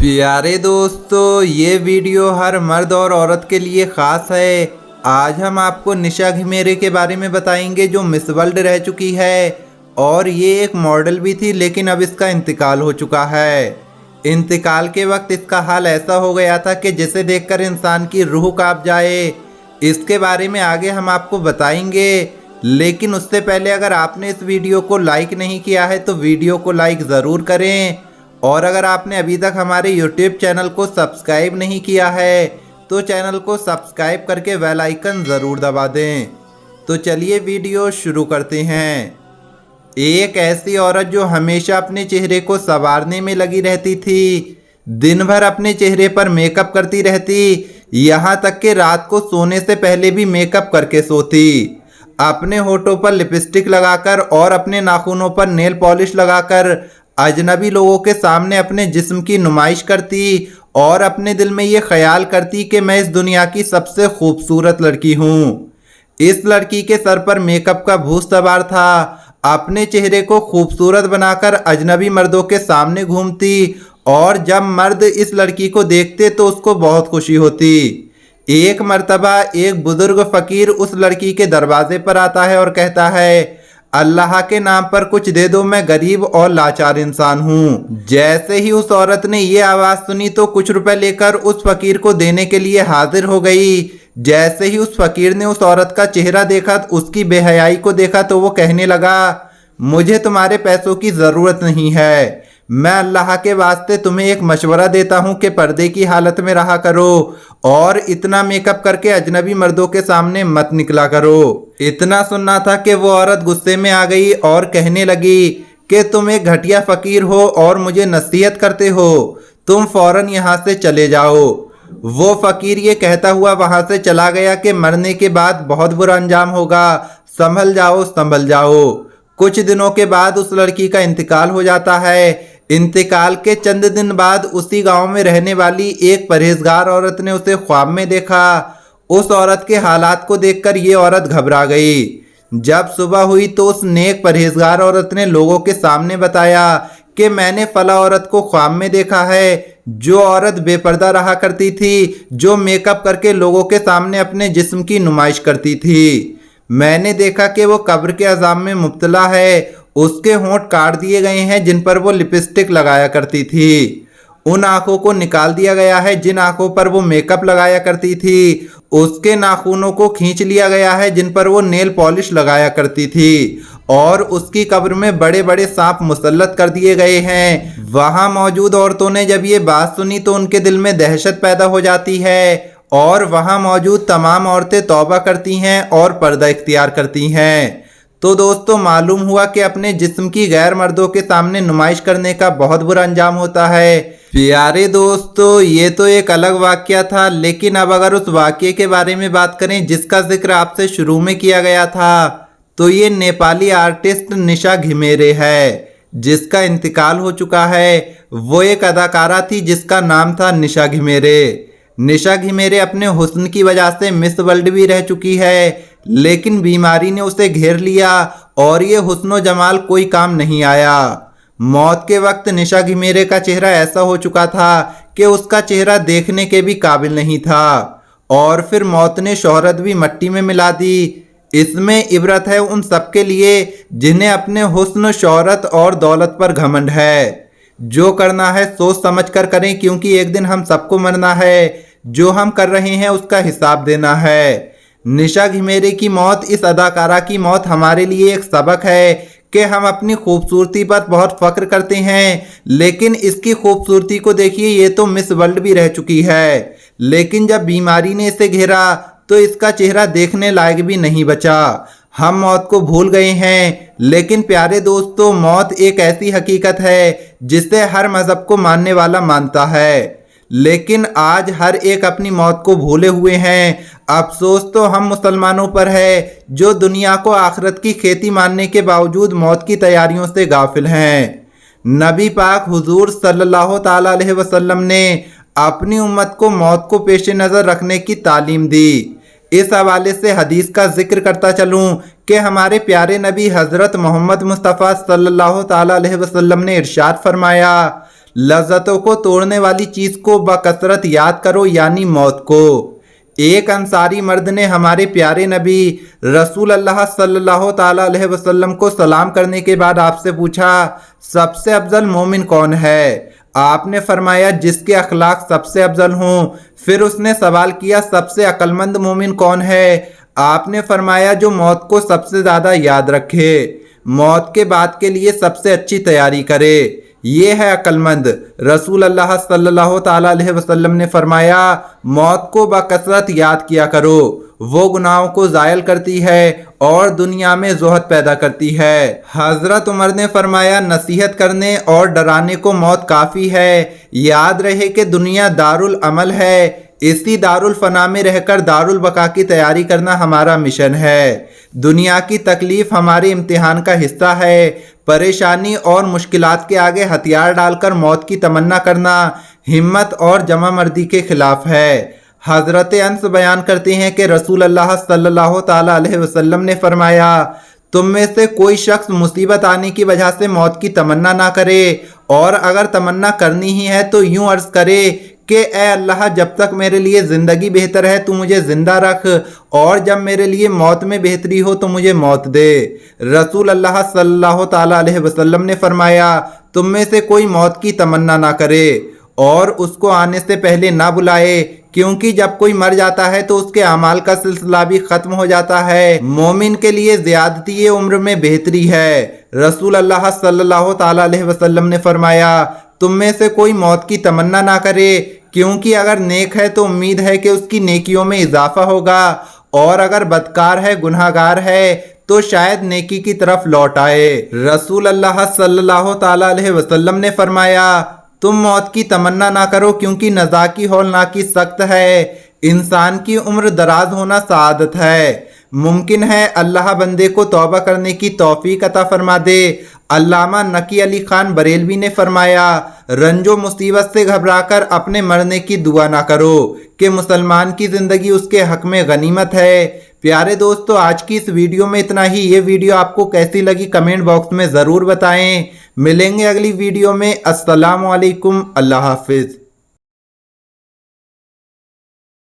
प्यारे दोस्तों, ये वीडियो हर मर्द और औरत के लिए ख़ास है। आज हम आपको निशा घिमेरे के बारे में बताएंगे जो मिस वर्ल्ड रह चुकी है और ये एक मॉडल भी थी, लेकिन अब इसका इंतकाल हो चुका है। इंतकाल के वक्त इसका हाल ऐसा हो गया था कि जिसे देखकर इंसान की रूह कांप जाए। इसके बारे में आगे हम आपको बताएंगे, लेकिन उससे पहले अगर आपने इस वीडियो को लाइक नहीं किया है तो वीडियो को लाइक ज़रूर करें, और अगर आपने अभी तक हमारे YouTube चैनल को सब्सक्राइब नहीं किया है तो चैनल को सब्सक्राइब करके बेल आइकन ज़रूर दबा दें। तो चलिए वीडियो शुरू करते हैं। एक ऐसी औरत जो हमेशा अपने चेहरे को संवारने में लगी रहती थी, दिन भर अपने चेहरे पर मेकअप करती रहती, यहाँ तक कि रात को सोने से पहले भी मेकअप करके सोती। अपने होठों पर लिपस्टिक लगाकर और अपने नाखूनों पर नेल पॉलिश लगाकर अजनबी लोगों के सामने अपने जिस्म की नुमाइश करती और अपने दिल में ये ख्याल करती कि मैं इस दुनिया की सबसे खूबसूरत लड़की हूँ। इस लड़की के सर पर मेकअप का भूत सवार था। अपने चेहरे को खूबसूरत बनाकर अजनबी मर्दों के सामने घूमती और जब मर्द इस लड़की को देखते तो उसको बहुत खुशी होती। एक मर्तबा एक बुजुर्ग फकीर उस लड़की के दरवाजे पर आता है और कहता है, अल्लाह के नाम पर कुछ दे दो, मैं गरीब और लाचार इंसान हूँ। जैसे ही उस औरत ने ये आवाज़ सुनी तो कुछ रुपए लेकर उस फकीर को देने के लिए हाजिर हो गई। जैसे ही उस फकीर ने उस औरत का चेहरा देखा, उसकी बेहयाई को देखा, तो वो कहने लगा, मुझे तुम्हारे पैसों की ज़रूरत नहीं है, मैं अल्लाह के वास्ते तुम्हें एक मशवरा देता हूँ कि पर्दे की हालत में रहा करो और इतना मेकअप करके अजनबी मर्दों के सामने मत निकला करो। इतना सुनना था कि वो औरत गुस्से में आ गई और कहने लगी कि तुम एक घटिया फकीर हो और मुझे नसीहत करते हो, तुम फौरन यहाँ से चले जाओ। वो फकीर ये कहता हुआ वहाँ से चला गया कि मरने के बाद बहुत बुरा अंजाम होगा, संभल जाओ संभल जाओ। कुछ दिनों के बाद उस लड़की का इंतकाल हो जाता है। इंतकाल के चंद दिन बाद उसी गांव में रहने वाली एक परहेजगार औरत ने उसे ख्वाब में देखा। उस औरत के हालात को देखकर ये औरत घबरा गई। जब सुबह हुई तो उस नेक परहेजगार औरत ने लोगों के सामने बताया कि मैंने फला औरत को ख्वाब में देखा है, जो औरत बेपर्दा रहा करती थी, जो मेकअप करके लोगों के सामने अपने जिस्म की नुमाइश करती थी। मैंने देखा कि वो कब्र के अजाब में मुब्तला है। उसके होंठ काट दिए गए हैं जिन पर वो लिपस्टिक लगाया करती थी। उन आंखों को निकाल दिया गया है जिन आंखों पर वो मेकअप लगाया करती थी। उसके नाखूनों को खींच लिया गया है जिन पर वो नेल पॉलिश लगाया करती थी। और उसकी कब्र में बड़े बड़े सांप मुसल्लत कर दिए गए हैं। वहां मौजूद औरतों ने जब ये बात सुनी तो उनके दिल में दहशत पैदा हो जाती है और वहां मौजूद तमाम औरतें तौबा करती हैं और पर्दा इख्तियार करती हैं। तो दोस्तों, मालूम हुआ कि अपने जिस्म की गैर मर्दों के सामने नुमाइश करने का बहुत बुरा अंजाम होता है। प्यारे दोस्तों, ये तो एक अलग वाकया था, लेकिन अब अगर उस वाकये के बारे में बात करें जिसका जिक्र आपसे शुरू में किया गया था, तो ये नेपाली आर्टिस्ट निशा घिमेरे है, जिसका इंतकाल हो चुका है। वो एक अदाकारा थी जिसका नाम था निशा घिमेरे। निशा घिमेरे अपने हुस्न की वजह से मिस वर्ल्ड भी रह चुकी है, लेकिन बीमारी ने उसे घेर लिया और ये हुस्न जमाल कोई काम नहीं आया। मौत के वक्त निशा घिमेरे का चेहरा ऐसा हो चुका था कि उसका चेहरा देखने के भी काबिल नहीं था, और फिर मौत ने शोहरत भी मट्टी में मिला दी। इसमें इबरत है उन सबके लिए जिन्हें अपने हुस्न, शोहरत और दौलत पर घमंड है। जो करना है सोच समझ कर करें, क्योंकि एक दिन हम सबको मरना है। जो हम कर रहे हैं उसका हिसाब देना है। निशा घिमेरे की मौत, इस अदाकारा की मौत हमारे लिए एक सबक है कि हम अपनी खूबसूरती पर बहुत फख्र करते हैं, लेकिन इसकी खूबसूरती को देखिए, ये तो मिस वर्ल्ड भी रह चुकी है, लेकिन जब बीमारी ने इसे घेरा तो इसका चेहरा देखने लायक भी नहीं बचा। हम मौत को भूल गए हैं, लेकिन प्यारे दोस्तों, मौत एक ऐसी हकीकत है जिसे हर मजहब को मानने वाला मानता है, लेकिन आज हर एक अपनी मौत को भूले हुए हैं। अफसोस तो हम मुसलमानों पर है जो दुनिया को आखिरत की खेती मानने के बावजूद मौत की तैयारियों से गाफिल हैं। नबी पाक हुजूर सल्लल्लाहु ताला अलैहि वसल्लम ने अपनी उम्मत को मौत को पेश नज़र रखने की तालीम दी। इस हवाले से हदीस का जिक्र करता चलूँ कि हमारे प्यारे नबी हज़रत मोहम्मद मुस्तफ़ा सल्लल्लाहु ताला अलैहि वसल्लम ने इरशाद फरमाया, लज्जतों को तोड़ने वाली चीज को बकसरत याद करो, यानी मौत को। एक अंसारी मर्द ने हमारे प्यारे नबी रसूल अल्लाह सल्लल्लाहु ताला अलैहि वसल्लम को सलाम करने के बाद आपसे पूछा, सबसे अफजल मोमिन कौन है? आपने फरमाया, जिसके अखलाक सबसे अफजल हों। फिर उसने सवाल किया, सबसे अक्लमंद मोमिन कौन है? आपने फरमाया, जो मौत को सबसे ज़्यादा याद रखे, मौत के बाद के लिए सबसे अच्छी तैयारी करे, ये है अक्लमंद। रसूल अल्लाह सल्लल्लाहु ताला अलैहि वसल्लम ने फरमाया, मौत को बकसरत याद किया करो, वो गुनाहों को ज़ायल करती है और दुनिया में ज़ुहद पैदा करती है। हज़रत उमर ने फरमाया, नसीहत करने और डराने को मौत काफ़ी है। याद रहे कि दुनिया दारुल अमल है, इसी दारुल फना में रहकर दारुल बका की तैयारी करना हमारा मिशन है। दुनिया की तकलीफ हमारे इम्तिहान का हिस्सा है। परेशानी और मुश्किलात के आगे हथियार डालकर मौत की तमन्ना करना हिम्मत और जमा मर्दी के खिलाफ है। हज़रत अनस बयान करते हैं कि रसूल अल्लाह सल्लल्लाहु ताला अलैहि वसल्लम ने फरमाया, तुम में से कोई शख्स मुसीबत आने की वजह से मौत की तमन्ना ना करे, और अगर तमन्ना करनी ही है तो यूं अर्ज करे कि ए अल्लाह, जब तक मेरे लिए ज़िंदगी बेहतर है तू मुझे ज़िंदा रख, और जब मेरे लिए मौत में बेहतरी हो तो मुझे मौत दे। रसूल अल्लाह सल्लल्लाहु ताला अलैहि वसल्लम ने फरमाया, तुम में से कोई मौत की तमन्ना ना करे और उसको आने से पहले ना बुलाए, क्योंकि जब कोई मर जाता है तो उसके अमाल का सिलसिला भी ख़त्म हो जाता है। मोमिन के लिए ज़्यादती उम्र में बेहतरी है। रसूल अल्लाह सल्लल्लाहु ताला अलैहि वसल्लम ने फरमाया, तुम में से कोई मौत की तमन्ना ना करे, क्योंकि अगर नेक है तो उम्मीद है कि उसकी नेकियों में इजाफा होगा, और अगर बदकार है, गुनाहगार है, तो शायद नेकी की तरफ लौट आए। रसूल अल्लाह सल्लल्लाहु ताला अलैहि वसल्लम ने फरमाया, तुम मौत की तमन्ना ना करो, क्योंकि नज़ा की हौलनाकी सख्त है। इंसान की उम्र दराज होना सआदत है। मुमकिन है अल्लाह बंदे को तौबा करने की तौफीक अता फरमा दे। अल्लामा नकी अली खान बरेलवी ने फरमाया, रंजो मुसीबत से घबराकर अपने मरने की दुआ ना करो कि मुसलमान की ज़िंदगी उसके हक में गनीमत है। प्यारे दोस्तों, आज की इस वीडियो में इतना ही। ये वीडियो आपको कैसी लगी कमेंट बॉक्स में ज़रूर बताएं। मिलेंगे अगली वीडियो में। अस्सलामु अलैकुम, अल्लाह हाफिज़।